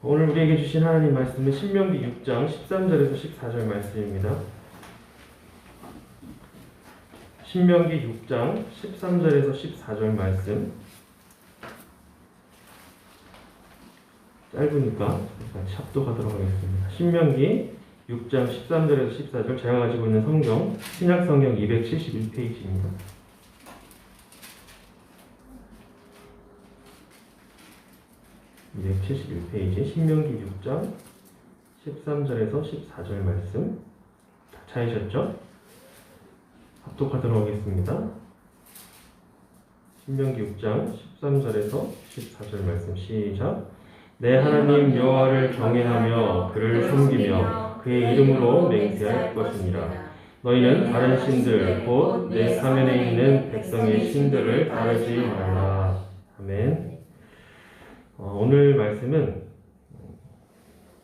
오늘 우리에게 주신 하나님 말씀은 신명기 6장 13절에서 14절 말씀입니다. 신명기 6장 13절에서 14절 말씀. 짧으니까 같이 합독하도록 하겠습니다. 신명기 6장 13절에서 14절, 제가 가지고 있는 성경 신약성경 271페이지입니다. 신명기 6장 13절에서 14절 말씀 다 찾으셨죠? 합독하도록 하겠습니다. 신명기 6장 13절에서 14절 말씀 시작. 내 하나님 여호와를 경외하며 그를 섬기며 그의 이름으로 맹세할 것이니라. 너희는 다른 신들 곧 내 사면에 있는 백성의 신들을 따르지 말라. 아멘. 오늘 말씀은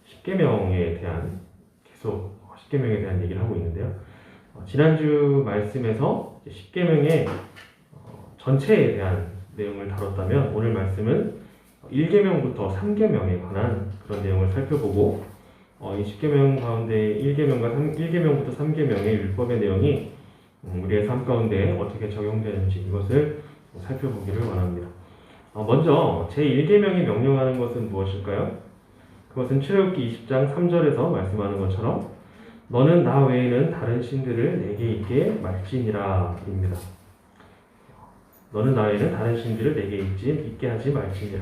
십계명에 대한 계속 십계명에 대한 얘기를 하고 있는데요. 지난주 말씀에서 십계명의 전체에 대한 내용을 다뤘다면 오늘 말씀은 1계명부터 3계명에 관한 그런 내용을 살펴보고 이 십계명 가운데 1계명부터 3계명의 율법의 내용이 우리의 삶 가운데 어떻게 적용되는지 이것을 살펴보기를 원합니다. 먼저 제1계명이 명령하는 것은 무엇일까요? 그것은 출애굽기 20장 3절에서 말씀하는 것처럼 너는 나 외에는 다른 신들을 내게 있게 말지니라 입니다. 너는 나 외에는 다른 신들을 내게 있게 하지 말지니라.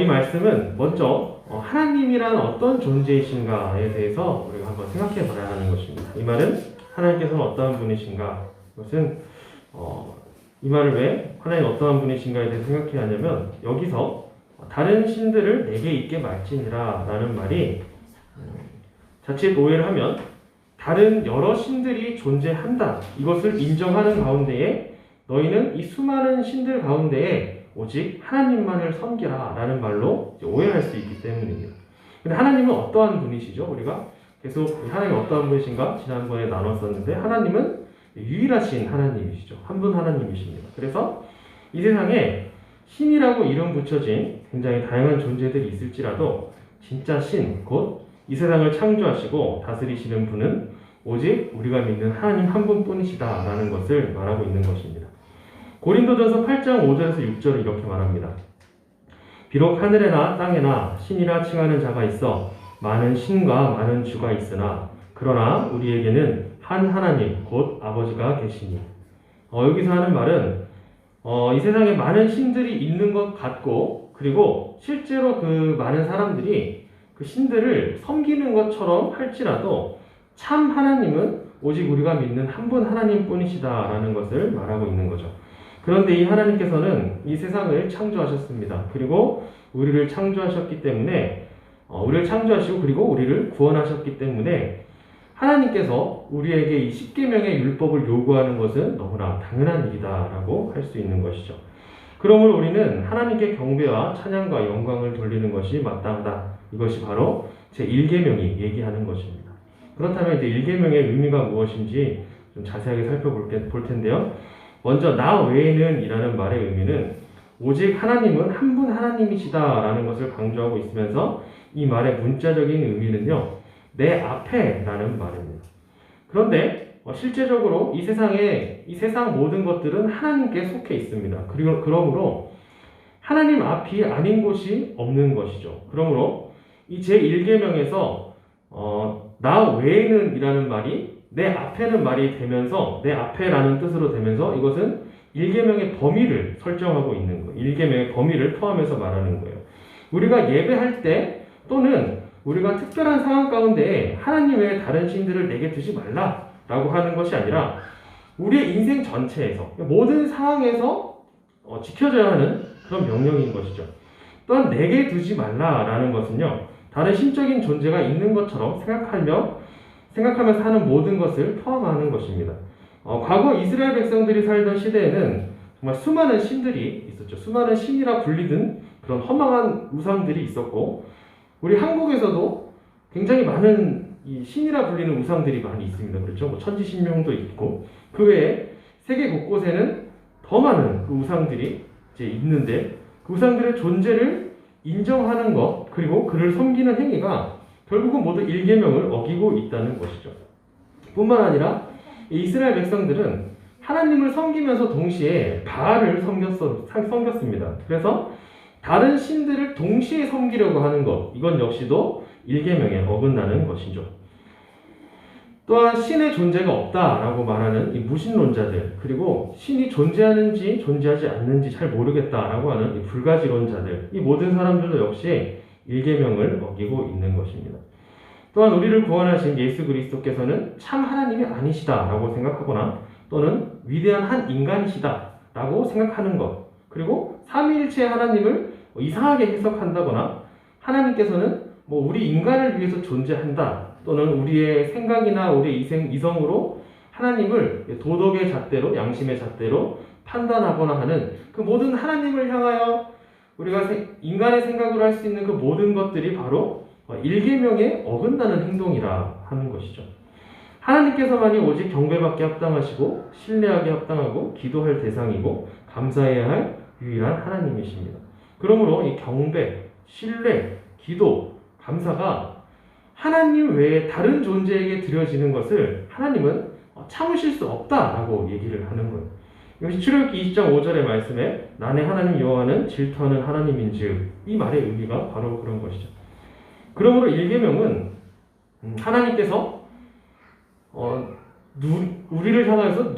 이 말씀은 먼저 하나님이란 어떤 존재이신가에 대해서 우리가 한번 생각해 봐야 하는 것입니다. 이 말은 하나님께서는 어떠한 분이신가? 이것은 이 말을 왜 하나님 어떠한 분이신가에 대해 생각해야 하냐면 여기서 다른 신들을 내게 있게 말지니라 라는 말이 자칫 오해를 하면 다른 여러 신들이 존재한다 이것을 인정하는 가운데에 너희는 이 수많은 신들 가운데에 오직 하나님만을 섬기라 라는 말로 오해할 수 있기 때문입니다. 근데 하나님은 어떠한 분이시죠? 우리가 계속 하나님이 어떠한 분이신가 지난번에 나눴었는데 하나님은 유일하신 하나님이시죠. 한 분 하나님이십니다. 그래서 이 세상에 신이라고 이름 붙여진 굉장히 다양한 존재들이 있을지라도 진짜 신, 곧 이 세상을 창조하시고 다스리시는 분은 오직 우리가 믿는 하나님 한 분뿐이시다 라는 것을 말하고 있는 것입니다. 고린도전서 8장 5절에서 6절을 이렇게 말합니다. 비록 하늘에나 땅에나 신이라 칭하는 자가 있어 많은 신과 많은 주가 있으나 그러나 우리에게는 한 하나님 곧 아버지가 계시니. 여기서 하는 말은 이 세상에 많은 신들이 있는 것 같고 그리고 실제로 그 많은 사람들이 그 신들을 섬기는 것처럼 할지라도 참 하나님은 오직 우리가 믿는 한 분 하나님뿐이시다라는 것을 말하고 있는 거죠. 그런데 이 하나님께서는 이 세상을 창조하셨습니다. 그리고 우리를 창조하셨기 때문에 우리를 창조하시고 그리고 우리를 구원하셨기 때문에 하나님께서 우리에게 이 십계명의 율법을 요구하는 것은 너무나 당연한 일이다라고 할 수 있는 것이죠. 그러므로 우리는 하나님께 경배와 찬양과 영광을 돌리는 것이 마땅하다. 이것이 바로 제1계명이 얘기하는 것입니다. 그렇다면 이제 1계명의 의미가 무엇인지 좀 자세하게 살펴볼 텐데요. 먼저 나 외에는 이라는 말의 의미는 오직 하나님은 한 분 하나님이시다라는 것을 강조하고 있으면서 이 말의 문자적인 의미는요. 내 앞에 라는 말입니다. 그런데 실제적으로 이 세상 모든 것들은 하나님께 속해 있습니다. 그러므로 하나님 앞이 아닌 곳이 없는 것이죠. 그러므로 이 제1계명에서 나 외에는 이라는 말이 내 앞에는 말이 되면서 내 앞에라는 뜻으로 되면서 이것은 1계명의 범위를 설정하고 있는 거예요. 1계명의 범위를 포함해서 말하는 거예요. 우리가 예배할 때 또는 우리가 특별한 상황 가운데 하나님 외에 다른 신들을 내게 두지 말라라고 하는 것이 아니라 우리의 인생 전체에서 모든 상황에서 지켜져야 하는 그런 명령인 것이죠. 또한 내게 두지 말라라는 것은요. 다른 신적인 존재가 있는 것처럼 생각하면서 하는 모든 것을 포함하는 것입니다. 과거 이스라엘 백성들이 살던 시대에는 정말 수많은 신들이 있었죠. 수많은 신이라 불리던 그런 허망한 우상들이 있었고 우리 한국에서도 굉장히 많은 이 신이라 불리는 우상들이 많이 있습니다. 그렇죠? 뭐 천지신명도 있고 그 외에 세계 곳곳에는 더 많은 그 우상들이 이제 있는데 그 우상들의 존재를 인정하는 것, 그리고 그를 섬기는 행위가 결국은 모두 1계명을 어기고 있다는 것이죠. 뿐만 아니라 이스라엘 백성들은 하나님을 섬기면서 동시에 바알을 섬겼습니다. 그래서 다른 신들을 동시에 섬기려고 하는 것, 이건 역시도 1계명에 어긋나는 것이죠. 또한 신의 존재가 없다라고 말하는 이 무신론자들, 그리고 신이 존재하는지 존재하지 않는지 잘 모르겠다라고 하는 이 불가지론자들, 이 모든 사람들도 역시 1계명을 어기고 있는 것입니다. 또한 우리를 구원하신 예수 그리스도께서는 참 하나님이 아니시다라고 생각하거나 또는 위대한 한 인간이시다라고 생각하는 것, 그리고 삼위일체의 하나님을 이상하게 해석한다거나 하나님께서는 우리 인간을 위해서 존재한다 또는 우리의 생각이나 우리의 이성으로 하나님을 도덕의 잣대로, 양심의 잣대로 판단하거나 하는 그 모든 하나님을 향하여 우리가 인간의 생각으로 할 수 있는 그 모든 것들이 바로 1계명에 어긋나는 행동이라 하는 것이죠. 하나님께서만이 오직 경배받게 합당하시고 신뢰하게 합당하고 기도할 대상이고 감사해야 할 유일한 하나님이십니다. 그러므로 이 경배, 신뢰, 기도, 감사가 하나님 외에 다른 존재에게 드려지는 것을 하나님은 참으실 수 없다라고 얘기를 하는 거예요. 이것이 출애굽기 20장 5절의 말씀에 나네 하나님 여호와는 질투하는 하나님인즉, 이 말의 의미가 바로 그런 것이죠. 그러므로 1계명은 하나님께서 우리를 향해서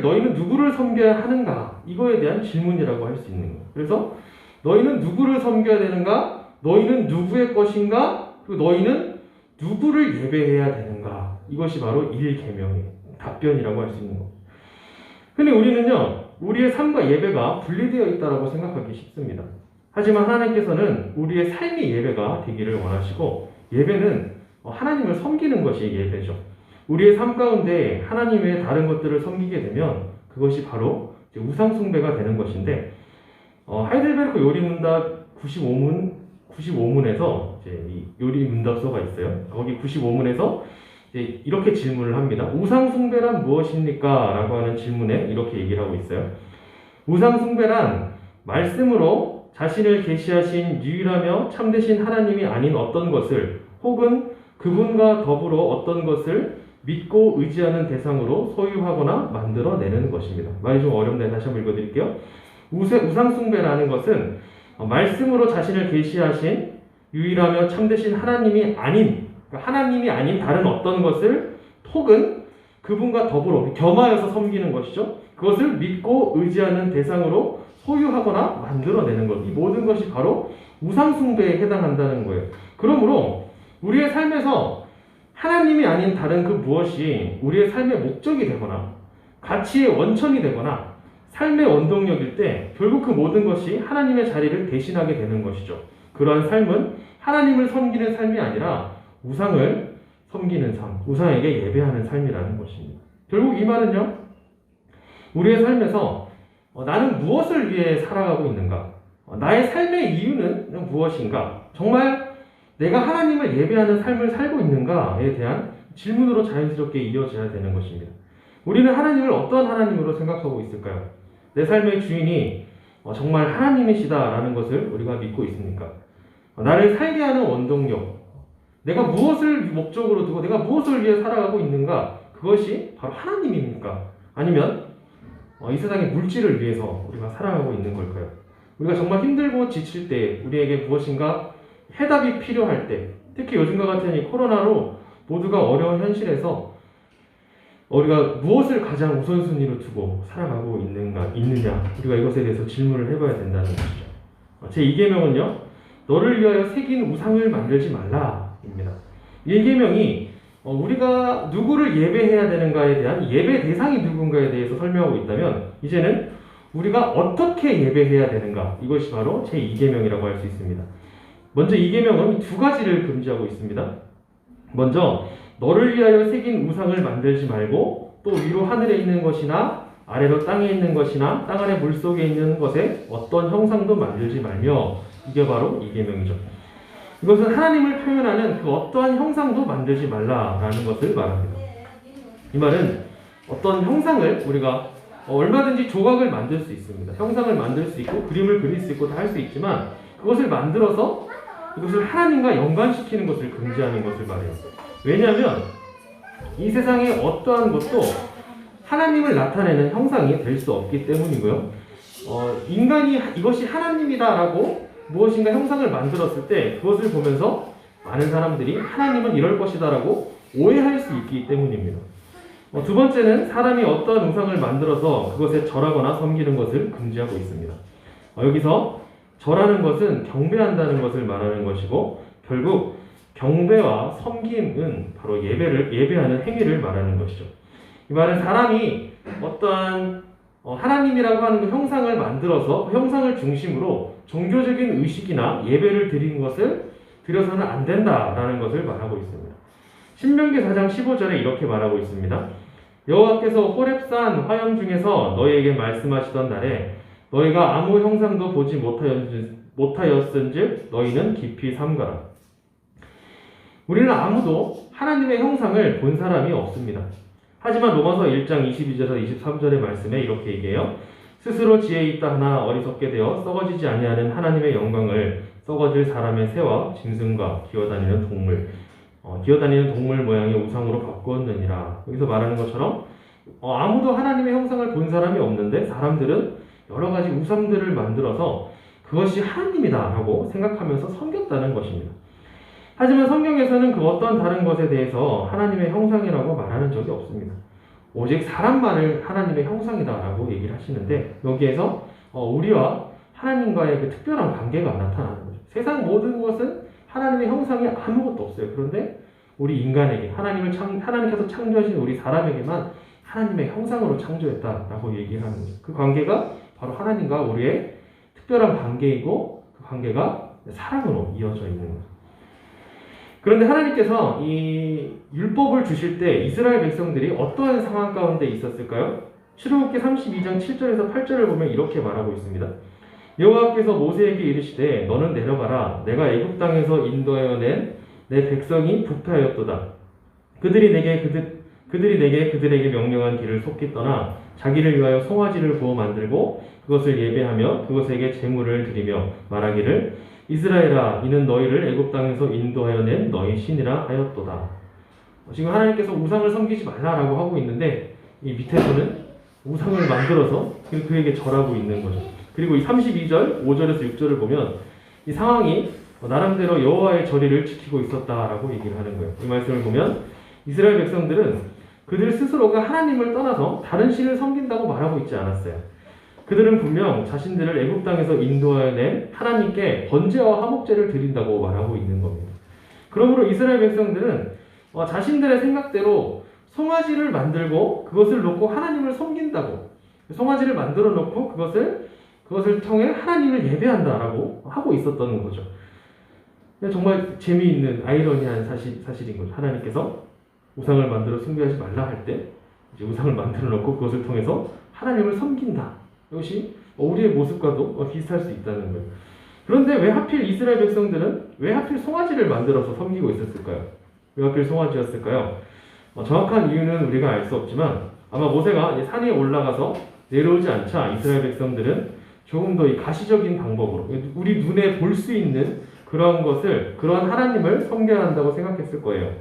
너희는 누구를 섬겨야 하는가, 이거에 대한 질문이라고 할 수 있는 거예요. 그래서 너희는 누구를 섬겨야 되는가, 너희는 누구의 것인가, 그리고 너희는 누구를 예배해야 되는가, 이것이 바로 1계명의 답변이라고 할 수 있는 겁니다. 근데 우리는요, 우리의 삶과 예배가 분리되어 있다고 생각하기 쉽습니다. 하지만 하나님께서는 우리의 삶이 예배가 되기를 원하시고, 예배는 하나님을 섬기는 것이 예배죠. 우리의 삶 가운데 하나님 외에 다른 것들을 섬기게 되면 그것이 바로 우상숭배가 되는 것인데, 하이델베르크 요리문답 95문에서 이 요리문답서가 있어요. 거기 95문에서 이렇게 질문을 합니다. 우상숭배란 무엇입니까? 라고 하는 질문에 이렇게 얘기를 하고 있어요. 우상숭배란 말씀으로 자신을 계시하신 유일하며 참되신 하나님이 아닌 어떤 것을, 혹은 그분과 더불어 어떤 것을 믿고 의지하는 대상으로 소유하거나 만들어내는 것입니다. 말이 좀 어렵네. 다시 한번 읽어드릴게요. 우상숭배라는 것은 말씀으로 자신을 계시하신 유일하며 참되신 하나님이 아닌, 하나님이 아닌 다른 어떤 것을, 혹은 그분과 더불어 겸하여서 섬기는 것이죠. 그것을 믿고 의지하는 대상으로 소유하거나 만들어내는 것, 이 모든 것이 바로 우상숭배에 해당한다는 거예요. 그러므로 우리의 삶에서 하나님이 아닌 다른 그 무엇이 우리의 삶의 목적이 되거나 가치의 원천이 되거나 삶의 원동력일 때 결국 그 모든 것이 하나님의 자리를 대신하게 되는 것이죠. 그러한 삶은 하나님을 섬기는 삶이 아니라 우상을 섬기는 삶, 우상에게 예배하는 삶이라는 것입니다. 결국 이 말은요, 우리의 삶에서 나는 무엇을 위해 살아가고 있는가? 나의 삶의 이유는 무엇인가? 정말 내가 하나님을 예배하는 삶을 살고 있는가에 대한 질문으로 자연스럽게 이어져야 되는 것입니다. 우리는 하나님을 어떤 하나님으로 생각하고 있을까요? 내 삶의 주인이 정말 하나님이시다라는 것을 우리가 믿고 있습니까? 나를 살게 하는 원동력, 내가 무엇을 목적으로 두고 내가 무엇을 위해 살아가고 있는가, 그것이 바로 하나님입니까? 아니면 이 세상의 물질을 위해서 우리가 살아가고 있는 걸까요? 우리가 정말 힘들고 지칠 때, 우리에게 무엇인가 해답이 필요할 때, 특히 요즘과 같은 이 코로나로 모두가 어려운 현실에서 우리가 무엇을 가장 우선순위로 두고 살아가고 있느냐, 우리가 이것에 대해서 질문을 해봐야 된다는 것이죠. 제2계명은요, 너를 위하여 새긴 우상을 만들지 말라입니다. 1계명이 우리가 누구를 예배해야 되는가에 대한 예배 대상이 누군가에 대해서 설명하고 있다면, 이제는 우리가 어떻게 예배해야 되는가, 이것이 바로 제2계명이라고 할 수 있습니다. 먼저 2계명은 두 가지를 금지하고 있습니다. 먼저 너를 위하여 새긴 우상을 만들지 말고, 또 위로 하늘에 있는 것이나 아래로 땅에 있는 것이나 땅 아래 물속에 있는 것에 어떤 형상도 만들지 말며, 이게 바로 2계명이죠. 이것은 하나님을 표현하는 그 어떠한 형상도 만들지 말라라는 것을 말합니다. 이 말은 어떤 형상을 우리가 얼마든지 조각을 만들 수 있습니다. 형상을 만들 수 있고 그림을 그릴 수 있고 다 할 수 있지만 그것을 만들어서 이것을 하나님과 연관시키는 것을 금지하는 것을 말해요. 왜냐하면 이 세상에 어떠한 것도 하나님을 나타내는 형상이 될 수 없기 때문이고요. 인간이 이것이 하나님이다라고 무엇인가 형상을 만들었을 때 그것을 보면서 많은 사람들이 하나님은 이럴 것이다라고 오해할 수 있기 때문입니다. 두 번째는 사람이 어떠한 우상을 만들어서 그것에 절하거나 섬기는 것을 금지하고 있습니다. 여기서 절하는 것은 경배한다는 것을 말하는 것이고 결국 경배와 섬김은 바로 예배하는 행위를 말하는 것이죠. 이 말은 사람이 어떠한 하나님이라고 하는 그 형상을 만들어서 그 형상을 중심으로 종교적인 의식이나 예배를 드려서는 안 된다라는 것을 말하고 있습니다. 신명기 4장 15절에 이렇게 말하고 있습니다. 여호와께서 호렙산 화염 중에서 너희에게 말씀하시던 날에 너희가 아무 형상도 보지 못하였은즉 너희는 깊이 삼가라. 우리는 아무도 하나님의 형상을 본 사람이 없습니다. 하지만 로마서 1장 22절에서 23절의 말씀에 이렇게 얘기해요. 스스로 지혜 있다 하나 어리석게 되어 썩어지지 아니하는 하나님의 영광을 썩어질 사람의 새와 짐승과 기어다니는 동물 모양의 우상으로 바꾸었느니라. 여기서 말하는 것처럼 아무도 하나님의 형상을 본 사람이 없는데 사람들은 여러 가지 우상들을 만들어서 그것이 하나님이다라고 생각하면서 섬겼다는 것입니다. 하지만 성경에서는 그 어떤 다른 것에 대해서 하나님의 형상이라고 말하는 적이 없습니다. 오직 사람만을 하나님의 형상이다라고 얘기를 하시는데 여기에서 우리와 하나님과의 그 특별한 관계가 나타나는 거죠. 세상 모든 것은 하나님의 형상이 아무것도 없어요. 그런데 우리 인간에게 하나님께서 창조하신 우리 사람에게만 하나님의 형상으로 창조했다라고 얘기를 하는 거죠. 그 관계가 바로 하나님과 우리의 특별한 관계이고 그 관계가 사랑으로 이어져 있는 거죠. 그런데 하나님께서 이 율법을 주실 때 이스라엘 백성들이 어떠한 상황 가운데 있었을까요? 출애굽기 32장 7절에서 8절을 보면 이렇게 말하고 있습니다. 여호와께서 모세에게 이르시되 너는 내려가라. 내가 애굽 땅에서 인도하여 낸 내 백성이 부패하였도다. 그들이 내게 그들에게 명령한 길을 속히 떠나 자기를 위하여 송아지를 구워 만들고 그것을 예배하며 그것에게 제물을 드리며 말하기를 이스라엘아 이는 너희를 애굽 땅에서 인도하여 낸 너희 신이라 하였도다. 지금 하나님께서 우상을 섬기지 말라라고 하고 있는데 이 밑에서는 우상을 만들어서 그에게 절하고 있는 거죠. 그리고 이 32절, 5절에서 6절을 보면 이 상황이 나름대로 여호와의 절의를 지키고 있었다라고 얘기를 하는 거예요. 이 말씀을 보면 이스라엘 백성들은 그들 스스로가 하나님을 떠나서 다른 신을 섬긴다고 말하고 있지 않았어요. 그들은 분명 자신들을 애굽 땅에서 인도하여 낸 하나님께 번제와 화목제를 드린다고 말하고 있는 겁니다. 그러므로 이스라엘 백성들은 자신들의 생각대로 송아지를 만들고 그것을 놓고 하나님을 섬긴다고 송아지를 만들어 놓고 그것을 통해 하나님을 예배한다라고 하고 있었던 거죠. 정말 재미있는 아이러니한 사실인 거죠. 하나님께서 우상을 만들어 숭배하지 말라 할 때 이제 우상을 만들어 놓고 그것을 통해서 하나님을 섬긴다. 이것이 우리의 모습과도 비슷할 수 있다는 거예요. 그런데 왜 하필 이스라엘 백성들은 왜 하필 송아지를 만들어서 섬기고 있었을까요? 왜 하필 송아지였을까요? 정확한 이유는 우리가 알 수 없지만 아마 모세가 산에 올라가서 내려오지 않자 이스라엘 백성들은 조금 더 이 가시적인 방법으로 우리 눈에 볼 수 있는 그런 하나님을 섬겨야 한다고 생각했을 거예요.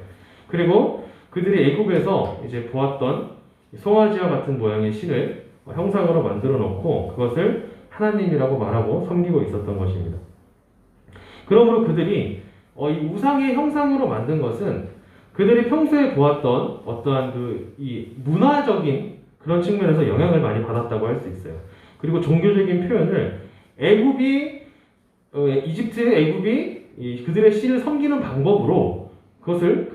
그리고 그들이 애굽에서 이제 보았던 송아지와 같은 모양의 신을 형상으로 만들어 놓고 그것을 하나님이라고 말하고 섬기고 있었던 것입니다. 그러므로 그들이 이 우상의 형상으로 만든 것은 그들이 평소에 보았던 어떠한 이 문화적인 그런 측면에서 영향을 많이 받았다고 할 수 있어요. 그리고 종교적인 표현을 애굽이 그들의 신을 섬기는 방법으로 그것을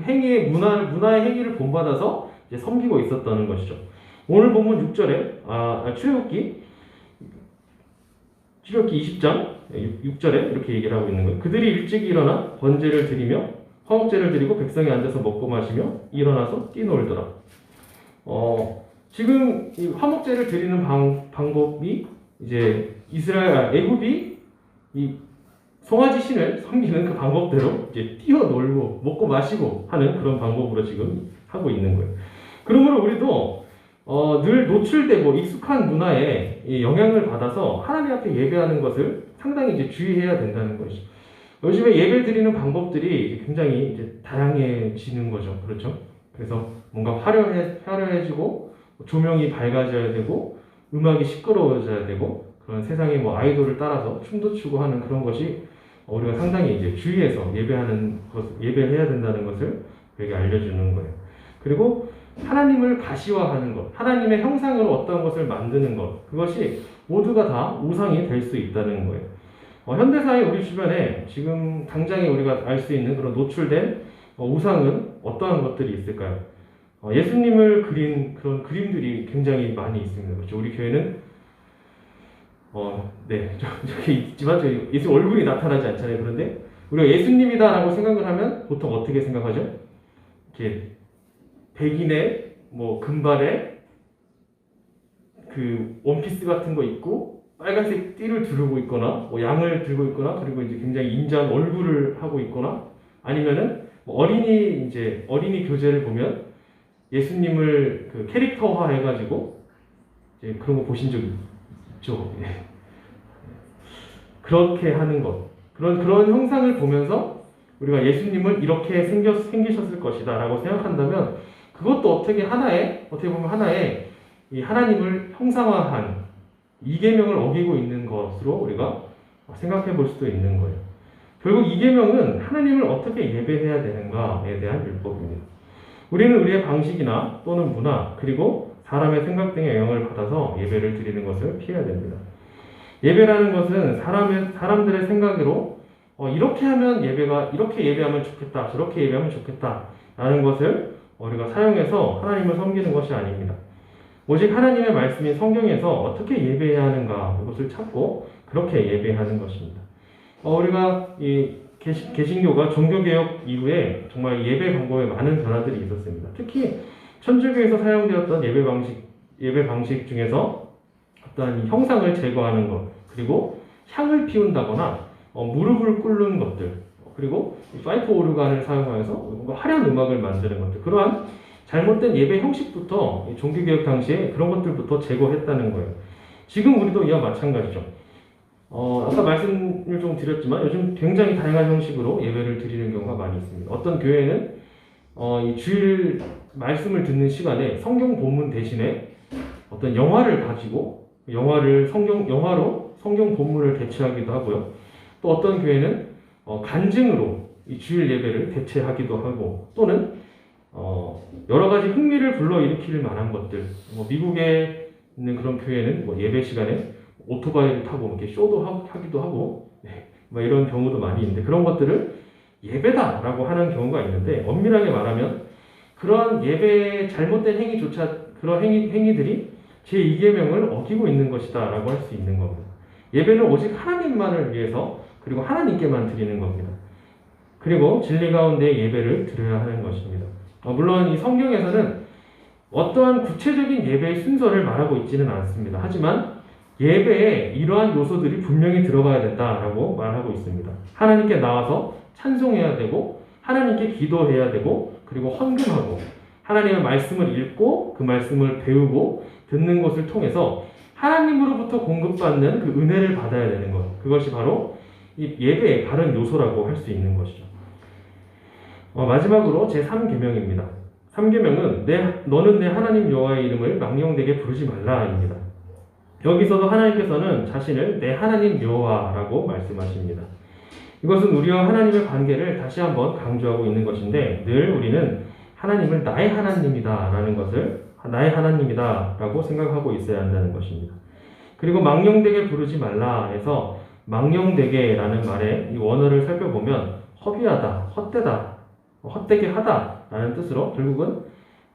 문화의 행위를 본받아서 이제 섬기고 있었다는 것이죠. 오늘 본문 6절에 출애굽기 20장 6절에 이렇게 얘기를 하고 있는 거예요. 그들이 일찍 일어나 번제를 드리며 화목제를 드리고 백성이 앉아서 먹고 마시며 일어나서 뛰놀더라. 지금 이 화목제를 드리는 방법이 이제 애굽이 이 송아지 신을 섬기는 그 방법대로 이제 뛰어놀고 먹고 마시고 하는 그런 방법으로 지금 하고 있는 거예요. 그러므로 우리도 늘 노출되고 익숙한 문화에 이 영향을 받아서 하나님 앞에 예배하는 것을 상당히 이제 주의해야 된다는 것이죠. 요즘에 예배 드리는 방법들이 굉장히 이제 다양해지는 거죠. 그렇죠? 그래서 뭔가 화려해지고 조명이 밝아져야 되고 음악이 시끄러워져야 되고 그런 세상의 뭐 아이돌을 따라서 춤도 추고 하는 그런 것이 우리가 상당히 이제 주의해서 예배해야 된다는 것을 우리에게 알려주는 거예요. 그리고 하나님을 가시화하는 것, 하나님의 형상으로 어떤 것을 만드는 것, 그것이 모두가 다 우상이 될 수 있다는 거예요. 현대사회 우리 주변에 지금 당장에 우리가 알 수 있는 그런 노출된 우상은 어떠한 것들이 있을까요? 예수님을 그린 그런 그림들이 굉장히 많이 있습니다. 그렇죠? 우리 교회는 네, 저기 있지만 저희 예수 얼굴이 나타나지 않잖아요. 그런데 우리가 예수님이다라고 생각을 하면 보통 어떻게 생각하죠? 이렇게 백인의 뭐 금발에 그 원피스 같은 거 입고 빨간색 띠를 두르고 있거나 뭐 양을 들고 있거나 그리고 이제 굉장히 인자한 얼굴을 하고 있거나 아니면은 뭐 어린이 교재를 보면 예수님을 그 캐릭터화 해가지고 이제 그런 거 보신 적 있죠? 그렇게 하는 것 그런 형상을 보면서 우리가 예수님은 이렇게 생기셨을 것이다라고 생각한다면 그것도 어떻게 보면 하나의 이 하나님을 형상화한 이계명을 어기고 있는 것으로 우리가 생각해 볼 수도 있는 거예요. 결국 이계명은 하나님을 어떻게 예배해야 되는가에 대한 율법입니다. 우리는 우리의 방식이나 또는 문화 그리고 사람의 생각 등의 영향을 받아서 예배를 드리는 것을 피해야 됩니다. 예배라는 것은 사람들의 생각으로 이렇게 예배하면 좋겠다, 저렇게 예배하면 좋겠다 라는 것을 우리가 사용해서 하나님을 섬기는 것이 아닙니다. 오직 하나님의 말씀인 성경에서 어떻게 예배해야 하는가 이것을 찾고 그렇게 예배하는 것입니다. 우리가 이 개신교가 종교개혁 이후에 정말 예배 방법에 많은 변화들이 있었습니다. 특히 천주교에서 사용되었던 예배 방식 중에서 어떤 형상을 제거하는 것, 그리고 향을 피운다거나 무릎을 꿇는 것들, 그리고 파이프 오르간을 사용하여서 뭔가 화려한 음악을 만드는 것들, 그러한 잘못된 예배 형식부터 종교개혁 당시에 그런 것들부터 제거했다는 거예요. 지금 우리도 이와 마찬가지죠. 아까 말씀을 좀 드렸지만 요즘 굉장히 다양한 형식으로 예배를 드리는 경우가 많이 있습니다. 어떤 교회는 이 주일 말씀을 듣는 시간에 성경 본문 대신에 어떤 영화를 가지고 영화로 성경 본문을 대체하기도 하고요. 또 어떤 교회는 간증으로 이 주일 예배를 대체하기도 하고 또는 여러 가지 흥미를 불러일으킬 만한 것들, 미국에 있는 그런 교회는 예배 시간에 오토바이를 타고 이렇게 쇼도 하기도 하고, 이런 경우도 많이 있는데 그런 것들을 예배다라고 하는 경우가 있는데 엄밀하게 말하면 그러한 예배의 잘못된 그런 행위들이 제2계명을 어기고 있는 것이다라고 할 수 있는 겁니다. 예배는 오직 하나님만을 위해서 그리고 하나님께만 드리는 겁니다. 그리고 진리 가운데 예배를 드려야 하는 것입니다. 물론 이 성경에서는 어떠한 구체적인 예배의 순서를 말하고 있지는 않습니다. 하지만 예배에 이러한 요소들이 분명히 들어가야 된다라고 말하고 있습니다. 하나님께 나와서 찬송해야 되고 하나님께 기도해야 되고 그리고 헌금하고 하나님의 말씀을 읽고 그 말씀을 배우고 듣는 것을 통해서 하나님으로부터 공급받는 그 은혜를 받아야 되는 것. 그것이 바로 이 예배의 바른 요소라고 할 수 있는 것이죠. 마지막으로 제3계명입니다. 3계명은 너는 내 하나님 여호와의 이름을 망령되게 부르지 말라입니다. 여기서도 하나님께서는 자신을 내 하나님 여호와라고 말씀하십니다. 이것은 우리와 하나님의 관계를 다시 한번 강조하고 있는 것인데 늘 우리는 하나님을 나의 하나님이다라고 생각하고 있어야 한다는 것입니다. 그리고 망령되게 부르지 말라 해서 망령되게라는 말의 이 원어를 살펴보면 허비하다, 헛되다, 헛되게 하다라는 뜻으로 결국은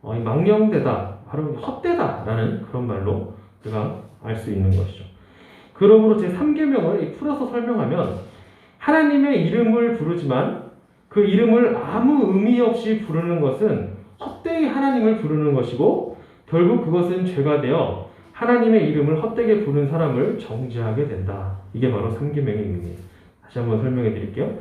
이 망령되다, 바로 헛되다라는 그런 말로 우리가 알 수 있는 것이죠. 그러므로 제3계명을 풀어서 설명하면 하나님의 이름을 부르지만 그 이름을 아무 의미 없이 부르는 것은 헛되이 하나님을 부르는 것이고 결국 그것은 죄가 되어 하나님의 이름을 헛되게 부르는 사람을 정죄하게 된다. 이게 바로 3계명의 의미예요. 다시 한번 설명해 드릴게요.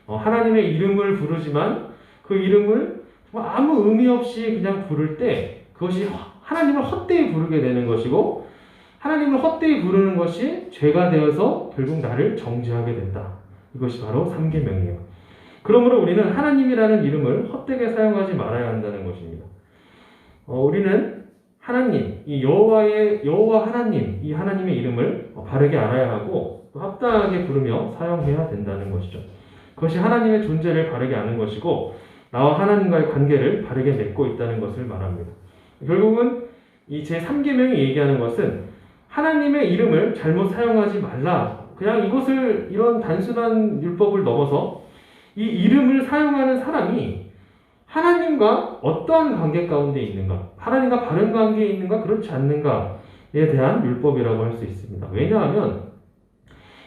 하나님의 이름을 부르지만 그 이름을 아무 의미 없이 그냥 부를 때 그것이 하나님을 헛되이 부르게 되는 것이고, 하나님을 헛되이 부르는 것이 죄가 되어서 결국 나를 정죄하게 된다. 이것이 바로 3계명이에요. 그러므로 우리는 하나님이라는 이름을 헛되게 사용하지 말아야 한다는 것입니다. 우리는 하나님, 이 여호와 하나님, 이 하나님의 이름을 바르게 알아야 하고 또 합당하게 부르며 사용해야 된다는 것이죠. 그것이 하나님의 존재를 바르게 아는 것이고 나와 하나님과의 관계를 바르게 맺고 있다는 것을 말합니다. 결국은 이 제3계명이 얘기하는 것은 하나님의 이름을 잘못 사용하지 말라. 그냥 이것을 이런 단순한 율법을 넘어서 이 이름을 사용하는 사람이 하나님과 어떠한 관계 가운데 있는가, 하나님과 바른 관계에 있는가, 그렇지 않는가에 대한 율법이라고 할 수 있습니다. 왜냐하면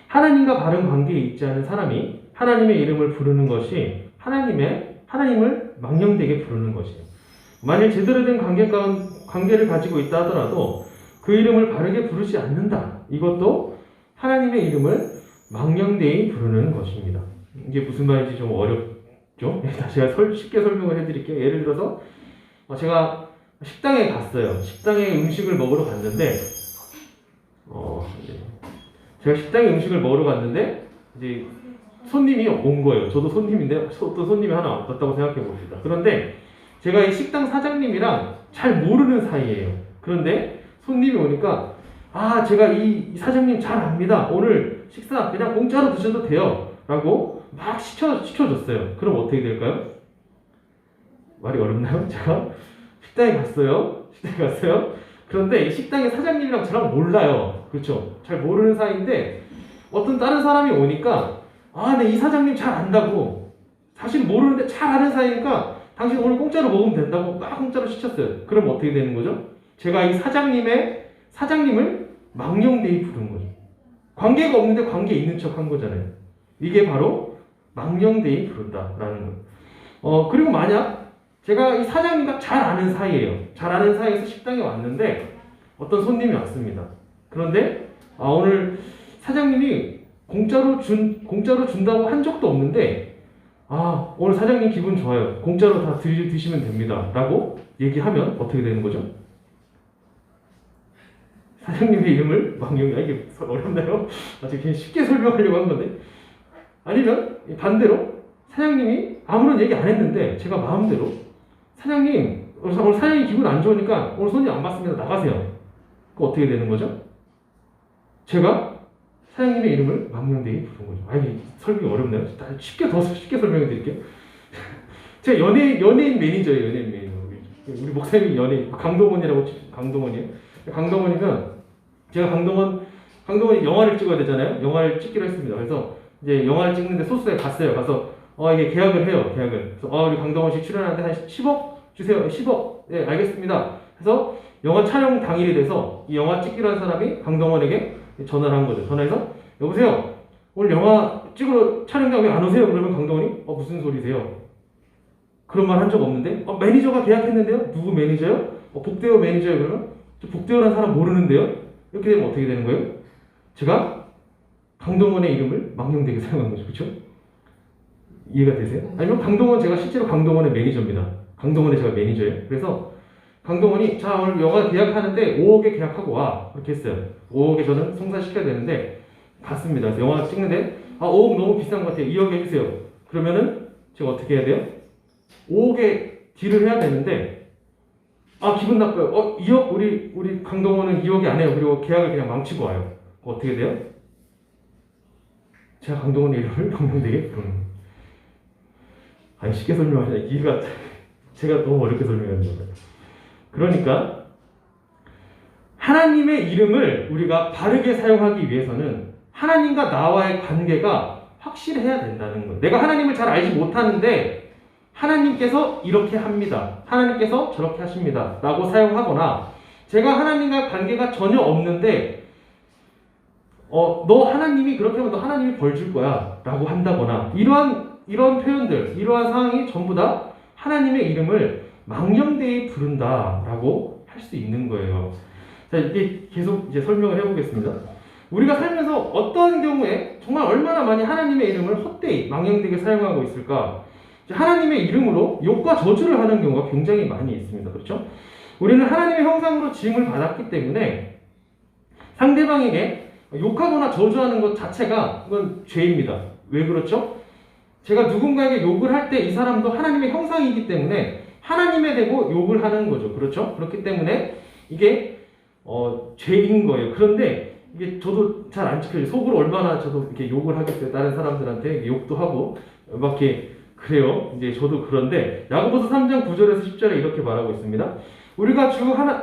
하나님과 바른 관계에 있지 않은 사람이 하나님의 이름을 부르는 것이 하나님을 망령되게 부르는 것이에요. 만일 제대로 된 관계를 가지고 있다 하더라도 그 이름을 바르게 부르지 않는다. 이것도 하나님의 이름을 망령되이 부르는 것입니다. 이게 무슨 말인지 좀 어렵죠? 제가 쉽게 설명을 해드릴게요. 예를 들어서 제가 식당에 갔어요. 식당에 음식을 먹으러 갔는데 제가 식당에 음식을 먹으러 갔는데 이제 손님이 온 거예요. 저도 손님인데 또 손님이 하나 왔다고 생각해 봅시다. 그런데 제가 이 식당 사장님이랑 잘 모르는 사이예요. 그런데 손님이 오니까 제가 이 사장님 잘 압니다. 오늘 식사 그냥 공짜로 드셔도 돼요. 라고 막 시켜줬어요. 그럼 어떻게 될까요? 말이 어렵나요? 제가 식당에 갔어요. 그런데 이 식당의 사장님이랑 저랑 몰라요. 그렇죠? 잘 모르는 사이인데 어떤 다른 사람이 오니까 네, 이 사장님 잘 안다고. 사실 모르는데 잘 아는 사이니까 당신 오늘 공짜로 먹으면 된다고 막 공짜로 시켰어요. 그럼 어떻게 되는 거죠? 제가 이 사장님을 망령되이 부른 거죠. 관계가 없는데 관계 있는 척 한 거잖아요. 이게 바로 망령되이 부른다라는 거예요. 그리고 만약 제가 이 사장님과 잘 아는 사이예요. 잘 아는 사이에서 식당에 왔는데 어떤 손님이 왔습니다. 그런데 오늘 사장님이 공짜로 준다고 한 적도 없는데 오늘 사장님 기분 좋아요. 공짜로 다 드시면 됩니다. 라고 얘기하면 어떻게 되는 거죠? 사장님의 이름을 이게 어렵나요? 제가 그냥 쉽게 설명하려고 한 건데. 아니면 반대로 사장님이 아무런 얘기 안 했는데 제가 마음대로 사장님 오늘 사장님 기분 안 좋으니까 오늘 손님 안 받습니다. 나가세요. 그거 어떻게 되는 거죠? 제가 사장님의 이름을 망령되이 부른 거죠. 설명이 어렵나요? 더 쉽게 설명해 드릴게요. 제가 연예인 매니저예요. 연예인 매니저. 우리 목사님이 연예인 강동원이라고 강동원이에요. 강동원이면 제가 강동원이 영화를 찍어야 되잖아요. 영화를 찍기로 했습니다. 그래서 이제 영화를 찍는데 소스에 갔어요. 가서 이게 계약을 해요. 그래서 우리 강동원 씨 출연하는데 한 10억 주세요. 10억. 네, 알겠습니다. 그래서 영화 촬영 당일이 돼서 이 영화 찍기로 한 사람이 강동원에게 전화를 한 거죠. 전화해서 여보세요. 오늘 영화 찍으러 촬영장 왜 안 오세요? 그러면 강동원이 무슨 소리세요? 그런 말 한 적 없는데 매니저가 계약했는데요? 누구 매니저요? 복대호 매니저요? 그러면 저 복대호라는 사람 모르는데요? 이렇게 되면 어떻게 되는 거예요? 제가 강동원의 이름을 망령되게 사용한 거죠. 그렇죠? 이해가 되세요? 아니면 제가 실제로 강동원의 매니저입니다. 강동원의 제가 매니저예요. 그래서 강동원이 자 오늘 영화 계약하는데 5억에 계약하고 와. 그렇게 했어요. 5억에 저는 성사시켜야 되는데 갔습니다. 그래서 영화 찍는데 5억 너무 비싼 것 같아요. 2억 해주세요. 그러면은 제가 어떻게 해야 돼요? 5억에 딜을 해야 되는데 기분 나빠요. 2억 우리 강동원은 2억이 안 해요. 그리고 계약을 그냥 망치고 와요. 어떻게 돼요? 제가 강동원의 이름을 망령되게 부르는 거예요. 쉽게 설명하시냐. 이해가 제가 너무 어렵게 설명하는 거예요. 그러니까 하나님의 이름을 우리가 바르게 사용하기 위해서는 하나님과 나와의 관계가 확실해야 된다는 거예요. 내가 하나님을 잘 알지 못하는데 하나님께서 이렇게 합니다. 하나님께서 저렇게 하십니다. 라고 사용하거나 제가 하나님과 관계가 전혀 없는데 너 하나님이 그렇게 하면 너 하나님이 벌 줄 거야 라고 한다거나 이런 표현들, 이러한 상황이 전부 다 하나님의 이름을 망령되이 부른다 라고 할 수 있는 거예요. 자, 이게 계속 이제 설명을 해보겠습니다. 우리가 살면서 어떤 경우에 정말 얼마나 많이 하나님의 이름을 헛되이 망령되게 사용하고 있을까? 하나님의 이름으로 욕과 저주를 하는 경우가 굉장히 많이 있습니다. 그렇죠? 우리는 하나님의 형상으로 지음을 받았기 때문에 상대방에게 욕하거나 저주하는 것 자체가 그건 죄입니다. 왜 그렇죠? 제가 누군가에게 욕을 할 때 이 사람도 하나님의 형상이기 때문에 하나님에 대고 욕을 하는 거죠. 그렇죠? 그렇기 때문에 이게 죄인 거예요. 그런데 이게 저도 잘 안 지켜요. 속으로 얼마나 저도 이렇게 욕을 하겠어요. 다른 사람들한테 욕도 하고 막 이렇게 그래요. 이제 저도 그런데 야고보서 3장 9절에서 10절에 이렇게 말하고 있습니다. 우리가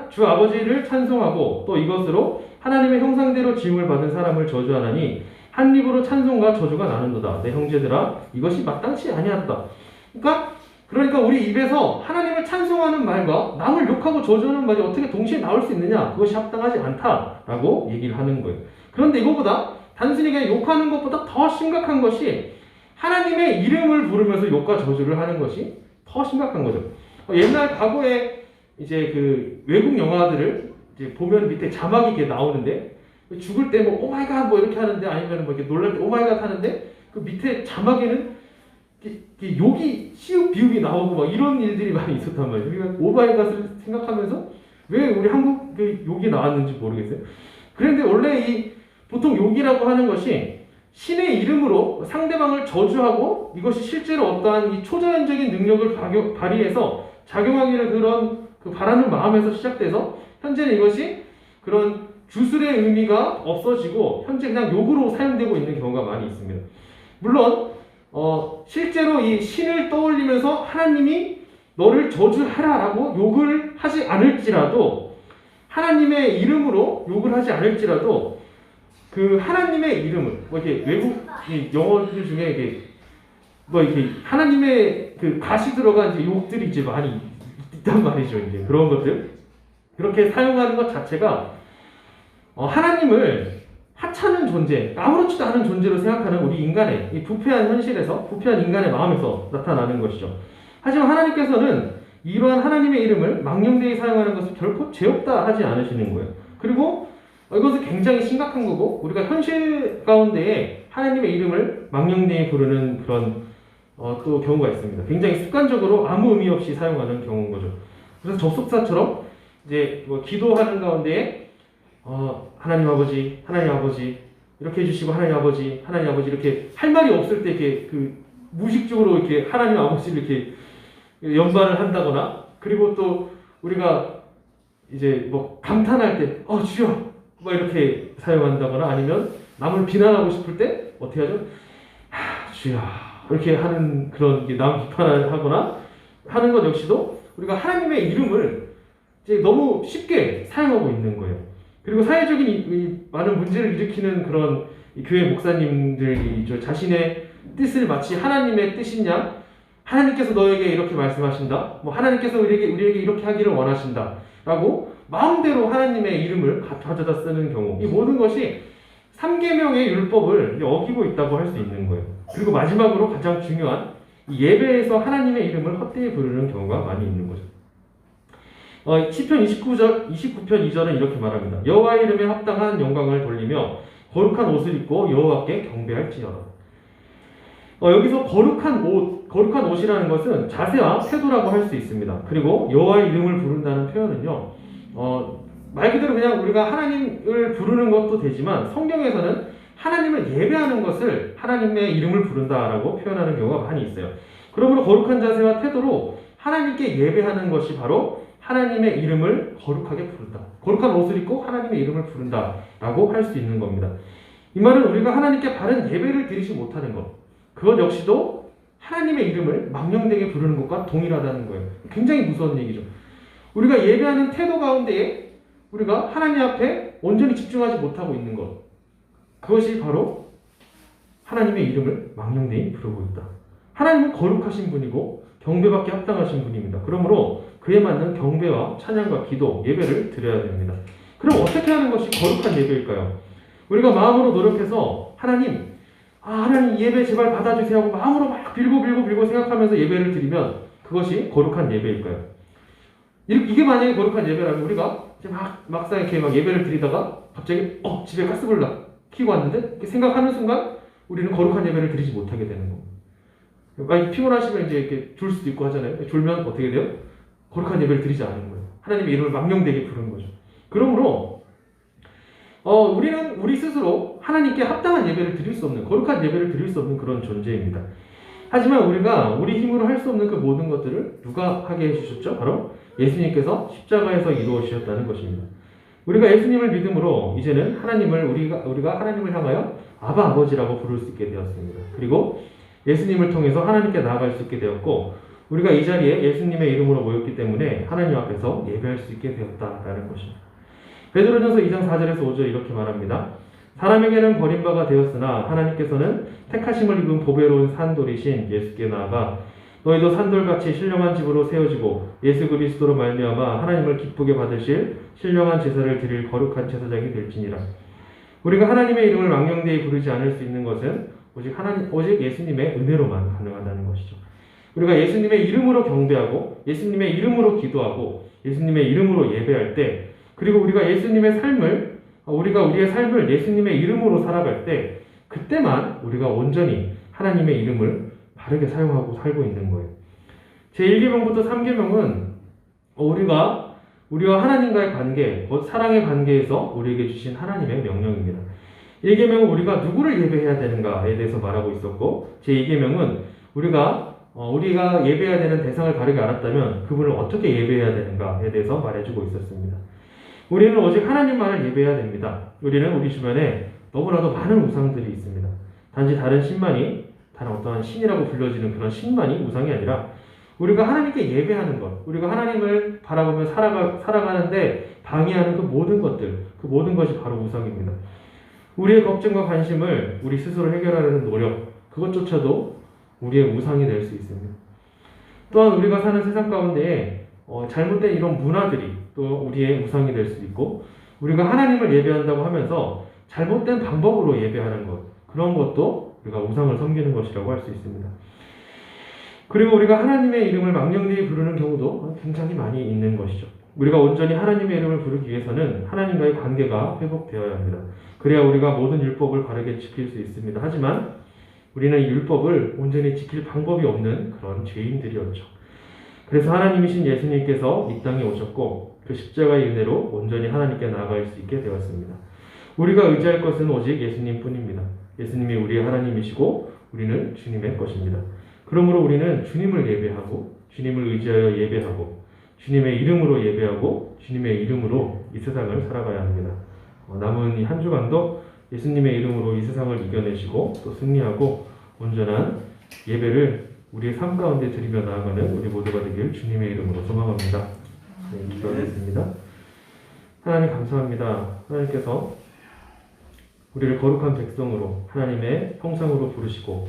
주 아버지를 찬송하고 또 이것으로 하나님의 형상대로 지음을 받은 사람을 저주하나니 한 입으로 찬송과 저주가 나는도다. 내 형제들아 이것이 마땅치 아니하다. 그러니까 우리 입에서 하나님을 찬송하는 말과 남을 욕하고 저주하는 말이 어떻게 동시에 나올 수 있느냐? 그것이 합당하지 않다라고 얘기를 하는 거예요. 그런데 이거보다 단순히 그냥 욕하는 것보다 더 심각한 것이 하나님의 이름을 부르면서 욕과 저주를 하는 것이 더 심각한 거죠. 옛날 과거에 이제 그 외국 영화들을 이제 보면 밑에 자막이 이렇게 나오는데 죽을 때 뭐 오마이갓 뭐 이렇게 하는데 아니면 뭐 이렇게 놀랄 때 오마이갓 하는데 그 밑에 자막에는 욕이 시읍 비읍이 나오고 막 이런 일들이 많이 있었단 말이에요. 우리가 오마이갓을 생각하면서 왜 우리 한국 그 욕이 나왔는지 모르겠어요. 그런데 원래 보통 욕이라고 하는 것이 신의 이름으로 상대방을 저주하고 이것이 실제로 어떠한 이 초자연적인 능력을 발휘해서 작용하기를 그런 그 바라는 마음에서 시작돼서 현재는 이것이 그런 주술의 의미가 없어지고 현재 그냥 욕으로 사용되고 있는 경우가 많이 있습니다. 물론 실제로 이 신을 떠올리면서 하나님이 너를 저주하라라고 욕을 하지 않을지라도 하나님의 이름으로 욕을 하지 않을지라도 그 하나님의 이름을 뭐 이렇게 외국 영어들 중에 이게 뭐 이렇게 하나님의 그 가시 들어간 이제 욕들이 이제 많이 있단 말이죠. 이제 그런 것들 그렇게 사용하는 것 자체가 하나님을 하찮은 존재, 아무렇지도 않은 존재로 생각하는 우리 인간의 이 부패한 현실에서 부패한 인간의 마음에서 나타나는 것이죠. 하지만 하나님께서는 이러한 하나님의 이름을 망령되이 사용하는 것을 결코 죄 없다 하지 않으시는 거예요. 그리고 이것은 굉장히 심각한 거고 우리가 현실 가운데에 하나님의 이름을 망령되이 부르는 그런 또 경우가 있습니다. 굉장히 습관적으로 아무 의미 없이 사용하는 경우인 거죠. 그래서 접속사처럼 이제 뭐 기도하는 가운데에 하나님 아버지 이렇게 해주시고 하나님 아버지 이렇게 할 말이 없을 때 이렇게 그 무의식적으로 이렇게 하나님 아버지를 이렇게 연발을 한다거나 그리고 또 우리가 이제 뭐 감탄할 때 주여 뭐 이렇게 사용한다거나 아니면 남을 비난하고 싶을 때 어떻게 하죠? 주여 이렇게 하는 그런 남 비판을 하거나 하는 것 역시도 우리가 하나님의 이름을 이제 너무 쉽게 사용하고 있는 거예요. 그리고 사회적인 이 많은 문제를 일으키는 그런 교회 목사님들이 자신의 뜻을 마치 하나님의 뜻이냐, 하나님께서 너에게 이렇게 말씀하신다, 뭐 하나님께서 우리에게 이렇게 하기를 원하신다라고 마음대로 하나님의 이름을 가져다 쓰는 경우, 이 모든 것이 3계명의 율법을 어기고 있다고 할 수 있는 거예요. 그리고 마지막으로 가장 중요한 예배에서 하나님의 이름을 헛되이 부르는 경우가 많이 있는 거죠. 시편 29편 2절은 이렇게 말합니다. 여호와의 이름에 합당한 영광을 돌리며 거룩한 옷을 입고 여호와께 경배할지어다. 여기서 거룩한 옷이라는 것은 자세와 태도라고 할 수 있습니다. 그리고 여호와의 이름을 부른다는 표현은요, 말 그대로 그냥 우리가 하나님을 부르는 것도 되지만 성경에서는 하나님을 예배하는 것을 하나님의 이름을 부른다라고 표현하는 경우가 많이 있어요. 그러므로 거룩한 자세와 태도로 하나님께 예배하는 것이 바로 하나님의 이름을 거룩하게 부른다. 거룩한 옷을 입고 하나님의 이름을 부른다라고 할 수 있는 겁니다. 이 말은 우리가 하나님께 바른 예배를 드리지 못하는 것, 그것 역시도 하나님의 이름을 망령되게 부르는 것과 동일하다는 거예요. 굉장히 무서운 얘기죠. 우리가 예배하는 태도 가운데에 우리가 하나님 앞에 온전히 집중하지 못하고 있는 것, 그것이 바로 하나님의 이름을 망령되이 부르고 있다. 하나님은 거룩하신 분이고 경배받기 합당하신 분입니다. 그러므로 그에 맞는 경배와 찬양과 기도, 예배를 드려야 됩니다. 그럼 어떻게 하는 것이 거룩한 예배일까요? 우리가 마음으로 노력해서 하나님 예배 제발 받아주세요 하고 마음으로 막 빌고 생각하면서 예배를 드리면 그것이 거룩한 예배일까요? 이게 만약에 거룩한 예배라면 우리가 이제 막상 이렇게 막 예배를 드리다가 갑자기 집에 가스불나 켜고 왔는데 이렇게 생각하는 순간 우리는 거룩한 예배를 드리지 못하게 되는 겁니다. 만약 피곤하시면 이제 이렇게 졸 수도 있고 하잖아요. 졸면 어떻게 돼요? 거룩한 예배를 드리지 않는 거예요. 하나님의 이름을 망령되게 부르는 거죠. 그러므로 우리는 우리 스스로 하나님께 합당한 예배를 드릴 수 없는, 거룩한 예배를 드릴 수 없는 그런 존재입니다. 하지만 우리가 우리 힘으로 할 수 없는 그 모든 것들을 누가 하게 해주셨죠? 바로 예수님께서 십자가에서 이루어주셨다는 것입니다. 우리가 예수님을 믿음으로 이제는 하나님을 우리가 하나님을 향하여 아바 아버지라고 부를 수 있게 되었습니다. 그리고 예수님을 통해서 하나님께 나아갈 수 있게 되었고, 우리가 이 자리에 예수님의 이름으로 모였기 때문에 하나님 앞에서 예배할 수 있게 되었다라는 것입니다. 베드로전서 2장 4절에서 5절 이렇게 말합니다. 사람에게는 버림바가 되었으나 하나님께서는 택하심을 입은 보배로운 산돌이신 예수께 나아가 너희도 산돌같이 신령한 집으로 세워지고 예수 그리스도로 말미암아 하나님을 기쁘게 받으실 신령한 제사를 드릴 거룩한 제사장이 될지니라. 우리가 하나님의 이름을 망령되이 부르지 않을 수 있는 것은 오직 예수님의 은혜로만 가능하다는 것이죠. 우리가 예수님의 이름으로 경배하고 예수님의 이름으로 기도하고 예수님의 이름으로 예배할 때, 그리고 우리가 우리의 삶을 예수님의 이름으로 살아갈 때, 그때만 우리가 온전히 하나님의 이름을 바르게 사용하고 살고 있는 거예요. 제1계명부터 3계명은 우리와 하나님과의 관계, 곧 사랑의 관계에서 우리에게 주신 하나님의 명령입니다. 1계명은 우리가 누구를 예배해야 되는가에 대해서 말하고 있었고, 제2계명은 우리가 예배해야 되는 대상을 바르게 알았다면 그분을 어떻게 예배해야 되는가에 대해서 말해주고 있었습니다. 우리는 오직 하나님만을 예배해야 됩니다. 우리는 우리 주변에 너무나도 많은 우상들이 있습니다. 단지 다른 어떠한 신이라고 불려지는 그런 신만이 우상이 아니라 우리가 하나님께 예배하는 것, 우리가 하나님을 바라보며 살아가는데 방해하는 그 모든 것이 바로 우상입니다. 우리의 걱정과 관심을 우리 스스로 해결하려는 노력, 그것조차도 우리의 우상이 될 수 있습니다. 또한 우리가 사는 세상 가운데에 잘못된 이런 문화들이 또 우리의 우상이 될 수 있고, 우리가 하나님을 예배한다고 하면서 잘못된 방법으로 예배하는 것, 그런 것도 우리가 우상을 섬기는 것이라고 할 수 있습니다. 그리고 우리가 하나님의 이름을 망령되이 부르는 경우도 굉장히 많이 있는 것이죠. 우리가 온전히 하나님의 이름을 부르기 위해서는 하나님과의 관계가 회복되어야 합니다. 그래야 우리가 모든 율법을 바르게 지킬 수 있습니다. 하지만 우리는 이 율법을 온전히 지킬 방법이 없는 그런 죄인들이었죠. 그래서 하나님이신 예수님께서 이 땅에 오셨고 그 십자가의 은혜로 온전히 하나님께 나아갈 수 있게 되었습니다. 우리가 의지할 것은 오직 예수님뿐입니다. 예수님이 우리의 하나님이시고 우리는 주님의 것입니다. 그러므로 우리는 주님을 예배하고 주님을 의지하여 예배하고 주님의 이름으로 예배하고 주님의 이름으로 이 세상을 살아가야 합니다. 남은 이 한 주간도 예수님의 이름으로 이 세상을 이겨내시고 또 승리하고 온전한 예배를 우리의 삶 가운데 드리며 나아가는 우리 모두가 되길 주님의 이름으로 소망합니다. 네, 기도하겠습니다. 하나님 감사합니다. 하나님께서 우리를 거룩한 백성으로 하나님의 형상으로 부르시고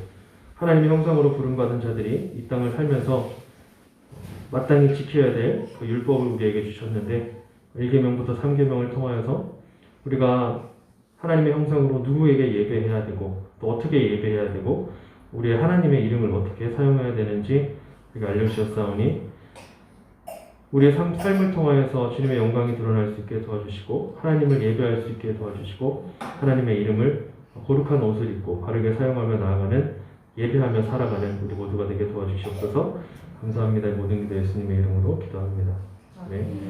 하나님의 형상으로 부름받은 자들이 이 땅을 살면서 마땅히 지켜야 될 그 율법을 우리에게 주셨는데 1계명부터 3계명을 통하여서 우리가 하나님의 형상으로 누구에게 예배해야 되고 또 어떻게 예배해야 되고 우리의 하나님의 이름을 어떻게 사용해야 되는지 우리가 알려주셨사오니 우리의 삶을 통하여서 주님의 영광이 드러날 수 있게 도와주시고 하나님을 예배할 수 있게 도와주시고 하나님의 이름을 거룩한 옷을 입고 바르게 사용하며 나아가는 예배하며 살아가는 우리 모두가 되게 도와주시옵소서. 감사합니다. 모든 기도 예수님의 이름으로 기도합니다. 네.